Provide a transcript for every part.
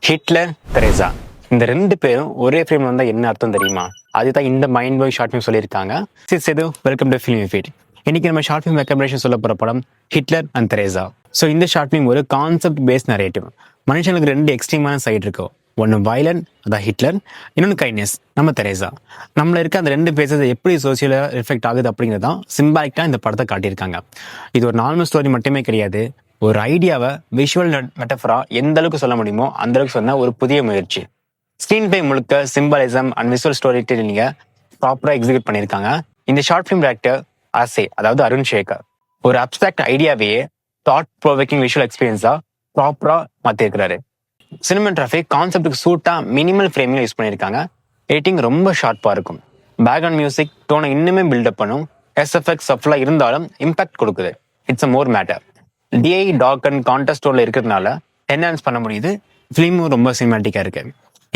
Hitler, Teresa இந்த 2 பேரும் ஒரே ஃப்ரேம்ல வந்தா என்ன அர்த்தம் தெரியுமா? அதுதான் இந்த மைண்ட் பாய் ஷார்ட் ஃபிலிம் சொல்லியிருக்காங்க. Sethu welcome to film feed. இன்னைக்கு நம்ம ஷார்ட் ஃபிலிம் ரெக்கமெண்டேஷன் சொல்ல போற படம் ஹிட்லர் அண்ட் தெரேசா. ஸோ இந்த ஷார்ட் ஃபிலிம் ஒரு கான்செப்ட் பேஸ்ட் நரேட்டிவ். மனுஷனுக்கு 2 எக்ஸ்ட்ரீமான சைடு இருக்கும். ஒன்று வயலண்ட், அதான் ஹிட்லர். இன்னொன்று கைண்ட்னஸ், நம்ம தெரேசா. நம்மள இருக்க அந்த 2 பேசஸ் எப்படி சோசியலாக ரிஃப்ளெக்ட் ஆகுது அப்படிங்கிறதான் சிம்பாலிக்காக இந்த படத்தை காட்டியிருக்காங்க. இது ஒரு நார்மல் ஸ்டோரி மட்டுமே கிடையாது. ஒரு ஐடியாவை விஷுவல் மெட்டஃபரா எந்த அளவுக்கு சொல்ல முடியுமோ அந்த அளவுக்கு சொன்ன ஒரு புதிய முயற்சி. ஸ்க்ரீன் பிளே முழுக்க சிம்பாலிசம் அண்ட் விஷுவல் ஸ்டோரி டெல்லிங்க ப்ராப்பராக எக்ஸிக்யூட் பண்ணியிருக்காங்க. இந்த ஷார்ட் ஃபிலிம் டைரக்டர் அதாவது அருண் சேகர் ஒரு அப்டிராக்ட் ஐடியாவையே தாட் ப்ரோவோக்கிங் விஷுவல் எக்ஸ்பீரியன்ஸா ப்ராப்பரா மாத்திருக்கிறாரு. சினிமாட்டோகிராஃபி கான்செப்டுக்கு சூட்டா மினிமல் ஃப்ரேமிங் யூஸ் பண்ணியிருக்காங்க. எடிட்டிங் ரொம்ப ஷார்ப்பா இருக்கும். பேக்ரவுண்ட் மியூசிக் டோனை இன்னுமே பில்டப் பண்ணும். எஸ்எஃப்எக்ஸ் சஃப்லா இருந்தாலும் இம்பாக்ட் கொடுக்குது. It's a more matter. DI dark and contrast டோன்ல இருக்கிறதுனால என்ஹான்ஸ் பண்ண முடியுது. ஃபிலிமும் ரொம்ப சினிமேட்டிக்கா இருக்கு.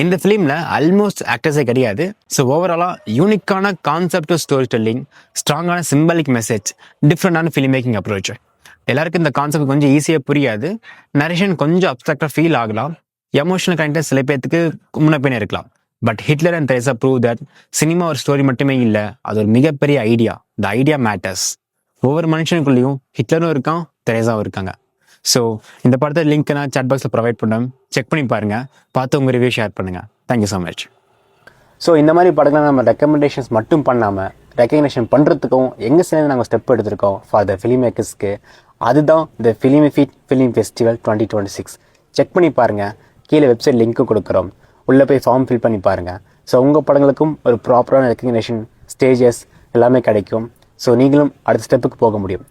இந்த ஃபிலிம்ல ஆல்மோஸ்ட் ஆக்டர்ஸே கிடையாது. ஸோ ஓவராலா யூனிக்கான கான்செப்ட் ஸ்டோரி டெல்லிங், ஸ்ட்ராங்கான சிம்பலிக் மெசேஜ், டிஃப்ரெண்டான ஃபிலிம் மேக்கிங் அப்ரோச். எல்லாருக்கும் இந்த கான்செப்ட் கொஞ்சம் ஈஸியாக புரியாது. நரேஷன் கொஞ்சம் அப்ட்ராக்டா ஃபீல் ஆகலாம். எமோஷனல் கண்டென்ட் சில பேர்த்துக்கு முன்ன பின்ன இருக்கலாம். But Hitler and Teresa prove that cinema ஒரு ஸ்டோரி மட்டுமே இல்லை, அது ஒரு மிகப்பெரிய ஐடியா. The idea matters. ஒவ்வொரு மனுஷனுக்குள்ளேயும் ஹிட்லரும் இருக்கான், தெரேசாவும் இருக்காங்க. ஸோ இந்த படத்தை லிங்க் நான் சாட் பாக்ஸில் ப்ரொவைட் பண்ணேன். செக் பண்ணி பாருங்க. பார்த்து உங்கள் ரிவ்யூ ஷேர் பண்ணுங்க. Thank you so much. ஸோ இந்த மாதிரி படங்களை நம்ம ரெக்கமெண்டேஷன்ஸ் மட்டும் பண்ணாமல் ரெக்கக்னேஷன் பண்ணுறதுக்கும் எங்கள் சேர்ந்து நாங்கள் ஸ்டெப் எடுத்திருக்கோம் ஃபார் த ஃபிலிம் மேக்கர்ஸ்க்கு. அதுதான் the film feed film festival 2026. Check பண்ணி பாருங்கள். கீழே வெப்சைட் லிங்க்கும் கொடுக்குறோம். உள்ளே போய் ஃபார்ம் ஃபில் பண்ணி பாருங்கள். ஸோ உங்கள் படங்களுக்கும் ஒரு ப்ராப்பரான ரெக்கக்னேஷன், ஸ்டேஜஸ் எல்லாமே கிடைக்கும். ஸோ நீங்களும் அடுத்த ஸ்டெப்புக்கு போக முடியும்.